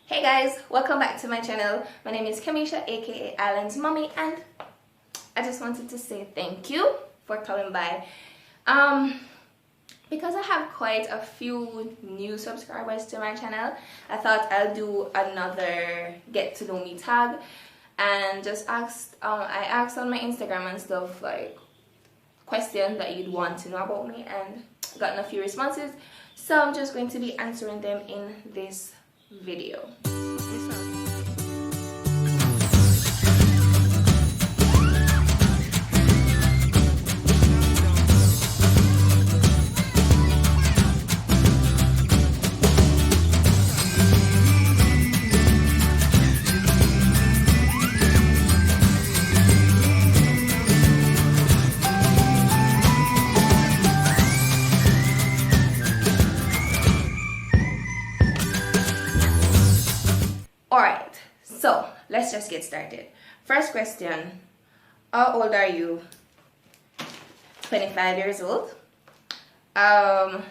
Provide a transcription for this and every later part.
Hey guys, welcome back to my channel. My name is Kamisha, aka Island's mommy, and I just wanted to say thank you for coming by. Because I have quite a few new subscribers to my channel, I thought I'll do another get to know me tag and just I asked on my Instagram and stuff like questions that you'd want to know about me, and gotten a few responses, so I'm just going to be answering them in this video. Alright, so let's just get started. First question, how old are you? 25 years old.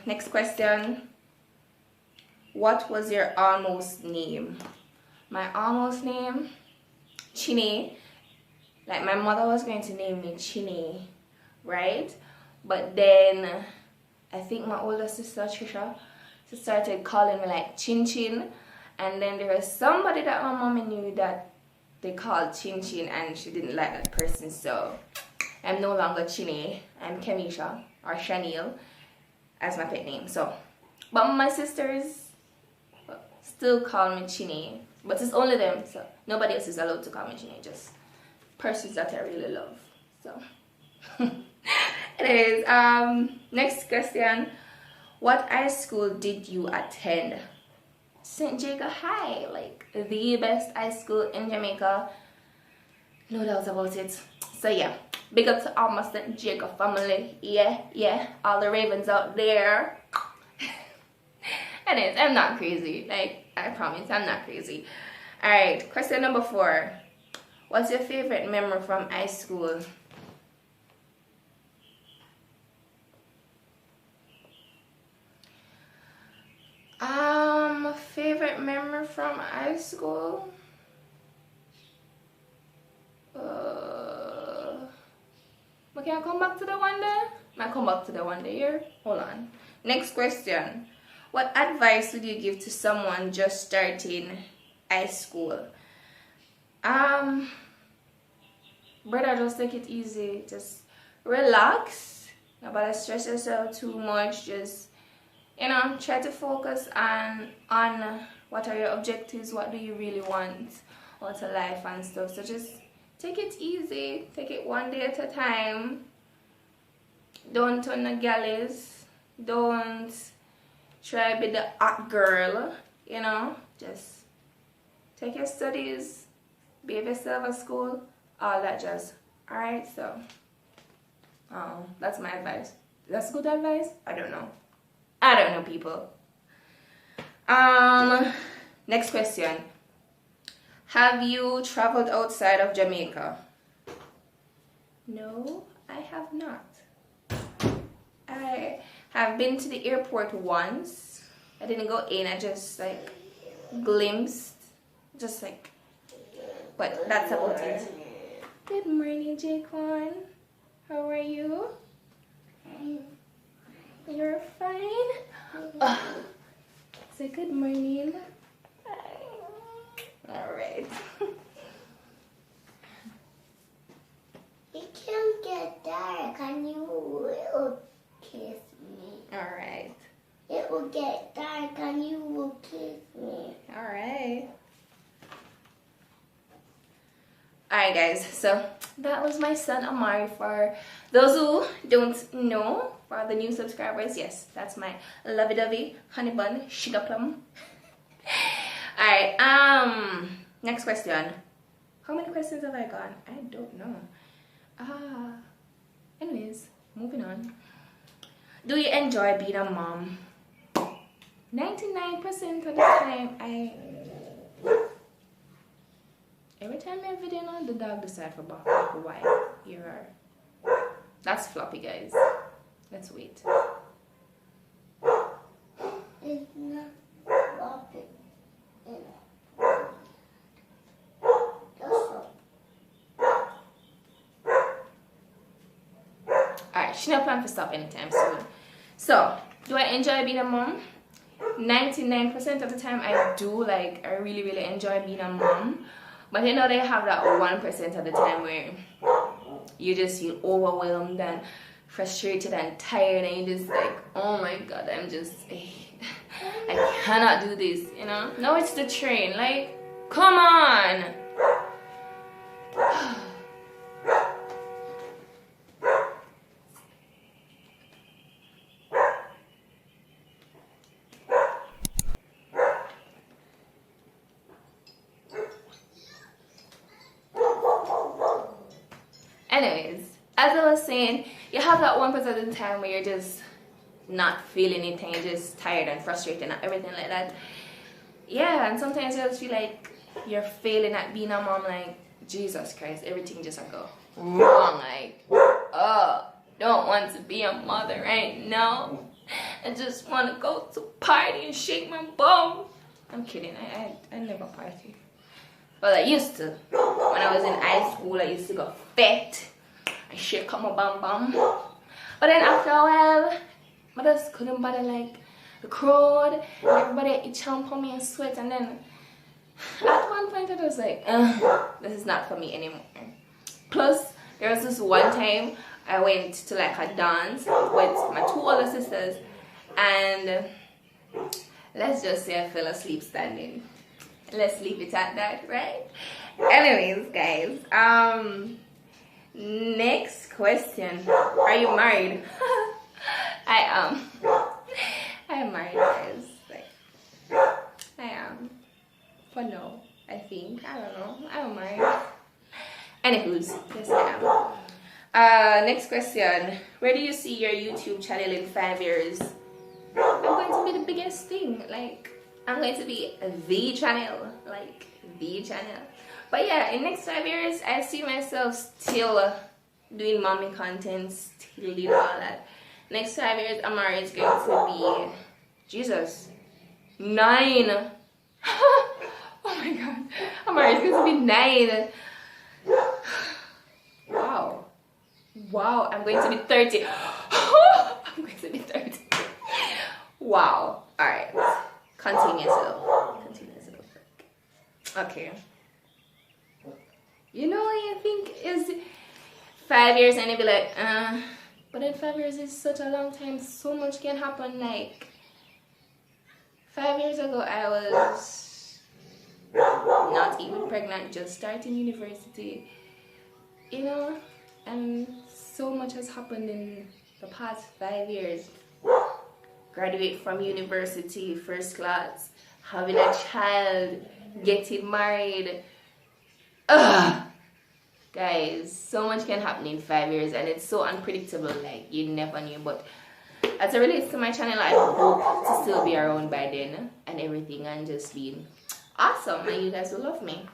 Next question, what was your almost name? My almost name, Chinny. Like my mother was going to name me Chinny, right? But then I think my older sister Trisha, she started calling me like Chin Chin. And then there was somebody that my mommy knew that they called Chin Chin, and she didn't like that person, so I'm no longer Chinny. I'm Kamisha or Chanel as my pet name. So, but my sisters still call me Chinny, but it's only them, so nobody else is allowed to call me Chinny, just persons that I really love. So, anyways, next question, what high school did you attend? St. Jacob High, like the best high school in Jamaica, no doubt about it. So yeah, big up to all my St. Jacob family. Yeah, all the Ravens out there. Anyways, I'm not crazy, like I promise I'm not crazy. Alright, question number 4, what's your favorite memory from high school? Favorite memory from high school? Okay, I'll come back to the one there. I'll come back to the one there here. Hold on. Next question. What advice would you give to someone just starting high school? Brother, just take it easy. Just relax. Nobody stress yourself too much. Just, you know, try to focus on what are your objectives, what do you really want out of life and stuff. So just take it easy, take it one day at a time. Don't turn the galleys, don't try to be the hot girl, you know. Just take your studies, behave yourself at school, all that jazz. Alright, so that's my advice. That's good advice? I don't know, people. Next question. Have you traveled outside of Jamaica? No, I have not. I have been to the airport once. I didn't go in, I just like glimpsed, just like, but that's about it. Good morning, Jaquan. How are you? You're fine? Say good morning. Alright. It can get dark and you will kiss me. Alright. It will get dark and you will kiss me. Alright. Alright guys, so that was my son Amari. For those who don't know, for the new subscribers, yes, that's my lovey-dovey honey bun sugar plum. Alright, next question. How many questions have I got? I don't know. Anyways, moving on. Do you enjoy being a mom? 99% of the time, every time I video on, the dog decides for bark. Like, why? That's floppy, guys. Let's wait. It's not floppy. Alright, she not plan to stop anytime soon. So, do I enjoy being a mom? 99% of the time I do. Like, I really, really enjoy being a mom. But you know, they have that 1% of the time where you just feel overwhelmed and frustrated and tired, and you just like, oh my god, I cannot do this, you know? No, it's the train. Like, come on! Anyways, as I was saying, you have that 1% of the time where you're just not feeling anything, you're just tired and frustrated and everything like that. Yeah, and sometimes you just feel like you're failing at being a mom, like, Jesus Christ, everything just go wrong, like, oh, don't want to be a mother right now. I just want to go to party and shake my bum. I'm kidding, I never party. But I used to. When I was in high school, I used to go fit and shake my bum bum. But then after a while, I just couldn't bother, like, the crowd, and everybody jump on me and sweat, and then at one point I was like, this is not for me anymore. Plus, there was this one time I went to like a dance with my 2 older sisters, and let's just say I fell asleep standing. Let's leave it at that, right? Anyways, guys, next question. Are you married? I am married, guys. Like, I am. For now, I think. I don't know. I'm married. Anywho's, yes I am. Next question. Where do you see your YouTube channel in 5 years? I'm going to be the biggest thing. Like, I'm going to be the channel. Like, the channel. But yeah, in next 5 years, I see myself still doing mommy content, still doing all that. Next 5 years, Amari is going to be, Jesus, 9. Oh my god, Amari is going to be 9. Wow. Wow, I'm going to be 30. I'm going to be 30. Wow. Alright. Continue yourself. Okay. You know what you think is 5 years and you'll be like, but in 5 years is such a long time, so much can happen. Like, 5 years ago I was not even pregnant, just starting university, you know, and so much has happened in the past 5 years. Graduate from university, first class, having a child, getting married. Guys, so much can happen in 5 years, and it's so unpredictable, like, you never knew. But as it relates to my channel, I hope to still be around by then and everything, and just being awesome, and you guys will love me.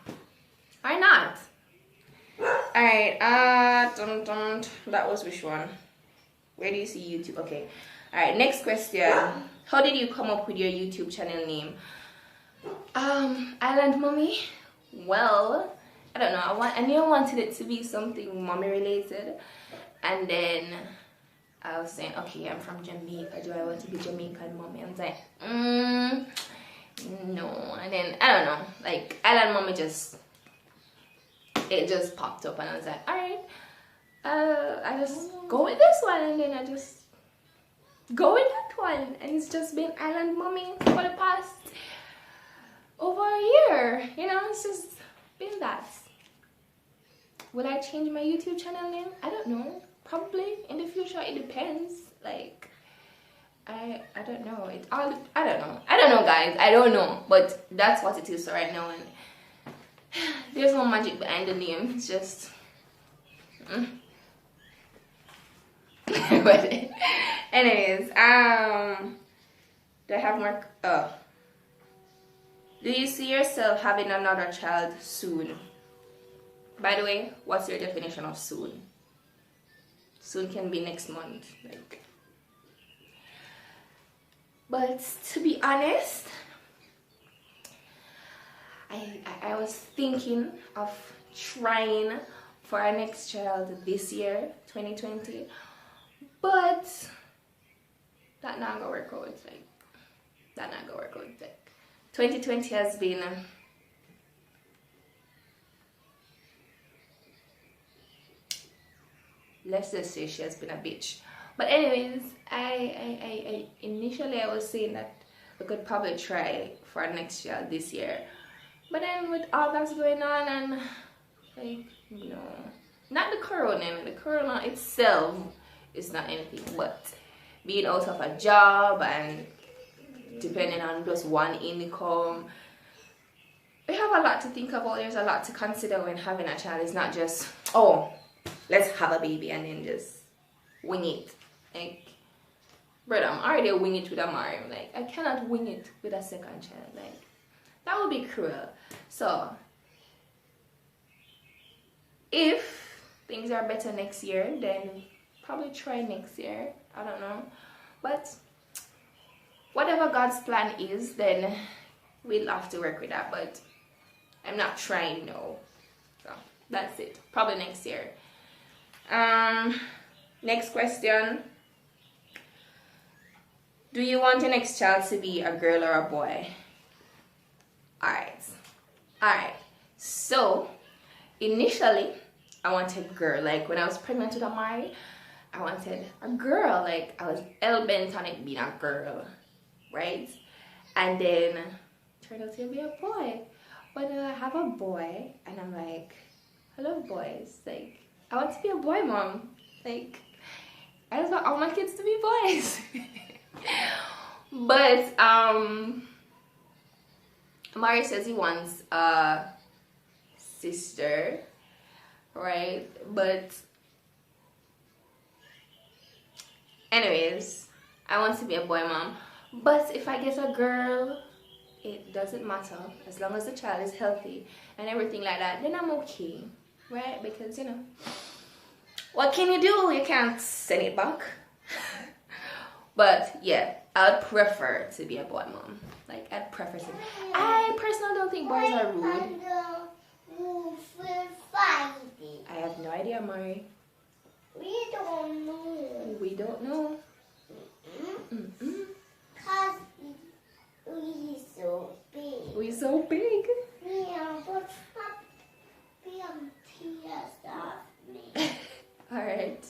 Or not. Alright, that was which one? Where do you see YouTube? Okay. Alright, next question. How did you come up with your YouTube channel name? Island Mommy? Well, I don't know. I knew I wanted it to be something mommy related, and then I was saying, okay, I'm from Jamaica. Do I want to be Jamaican mommy? I was like, no. And then I don't know. Like, Island Mommy it just popped up, and I was like, alright, I just go with this one, and then I just go with that one, and it's just been Island Mommy for the past over a year. You know, it's just been that. Will I change my YouTube channel name? I don't know. Probably in the future. It depends. Like, I don't know. I don't know, guys. I don't know. But that's what it is right now, and there's no magic behind the name. It's just but anyways, do I have more? Do you see yourself having another child soon? By the way, what's your definition of soon? Soon can be next month, like. But to be honest, I was thinking of trying for our next child this year, 2020. but that not gonna work out. Like, that not gonna work out. Like, 2020 has been let's just say she has been a bitch. But anyways, I initially I was saying that we could probably try for next year, this year. But then with all that's going on and like, no, not the corona. The corona itself is not anything, but being out of a job and depending on just one income, we have a lot to think about. There's a lot to consider when having a child. It's not just, oh, let's have a baby and then just wing it. Like, brother, I'm already wing it with Amari. Like, I cannot wing it with a second child. Like, that would be cruel. So, if things are better next year, then probably try next year. I don't know. But whatever God's plan is, then we'll have to work with that. But I'm not trying, no. So, that's it. Probably next year. Next question. Do you want your next child to be a girl or a boy? Alright. So, initially, I wanted girl. Like, when I was pregnant with Amari, I wanted a girl. Like, I was hell-bent on it being a girl. Right? And then, turned out to be a boy. But then I have a boy, and I'm like, I love boys. Like, I want to be a boy mom. Like, I just want all my kids to be boys. But Amari says he wants a sister, right? But anyways, I want to be a boy mom. But if I get a girl, it doesn't matter as long as the child is healthy and everything like that. Then I'm okay, right? Because you know, what can you do? You can't send it back. But yeah, I'd prefer to be a boy mom. Like, I'd prefer to. I personally don't think boys are rude. I have no idea, Mari. We don't know. We don't know. Because we so big. We so big. Yeah, but stop being tears of me. Alright.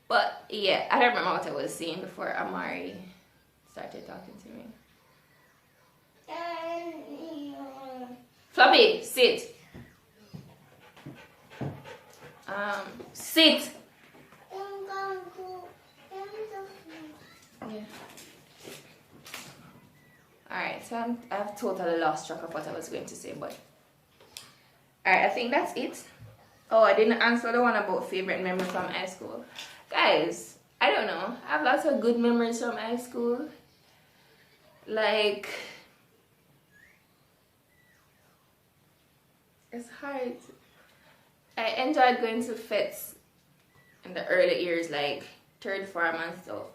But yeah, I don't remember what I was saying before Amari started talking to me. Floppy, sit. Sit. Yeah. Alright, so I've totally lost track of what I was going to say, but alright, I think that's it. Oh, I didn't answer the one about favorite memory from high school. Guys, I don't know. I have lots of good memories from high school. Like, it's hard. I enjoyed going to fets in the early years, like third form and stuff.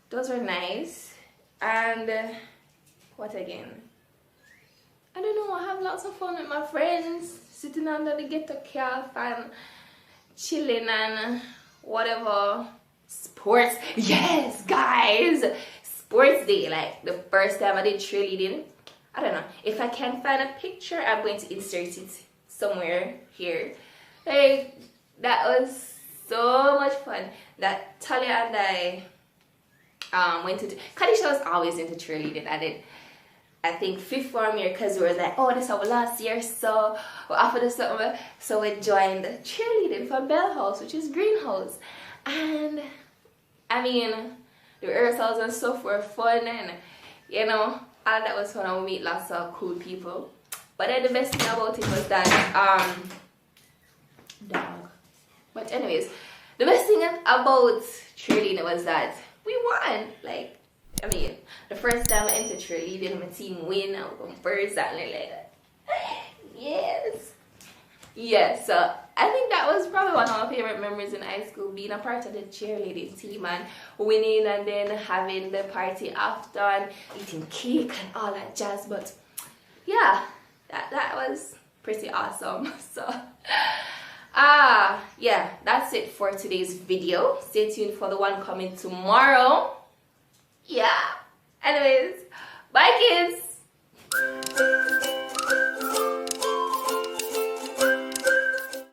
Those were nice. And what again? I don't know. I have lots of fun with my friends, sitting under the ghetto calf and chilling and whatever. Sports. Yes, guys. Sports day. Like the first time I did cheerleading. I don't know. If I can find a picture, I'm going to insert it somewhere here. Like, that was so much fun. That Talia and I went to... Kadisha was always into cheerleading. I think 5th form year, because we were like, oh, this is our last year, so we offered us something. So we joined cheerleading for Bell House, which is Greenhouse. And, I mean, the rehearsals and stuff were fun, and, you know, all that was fun, and we meet lots of cool people. But then the best thing about it was that, dog. But anyways, the best thing about cheerleading was that we won. Like, I mean, the first time I entered cheerleading, my team win. I was going first, and like that. Yes. Yeah, so I think that was probably one of my favorite memories in high school, being a part of the cheerleading team and winning, and then having the party after and eating cake and all that jazz. But yeah, that was pretty awesome. So yeah, that's it for today's video. Stay tuned for the one coming tomorrow. Yeah. Anyways, bye kids.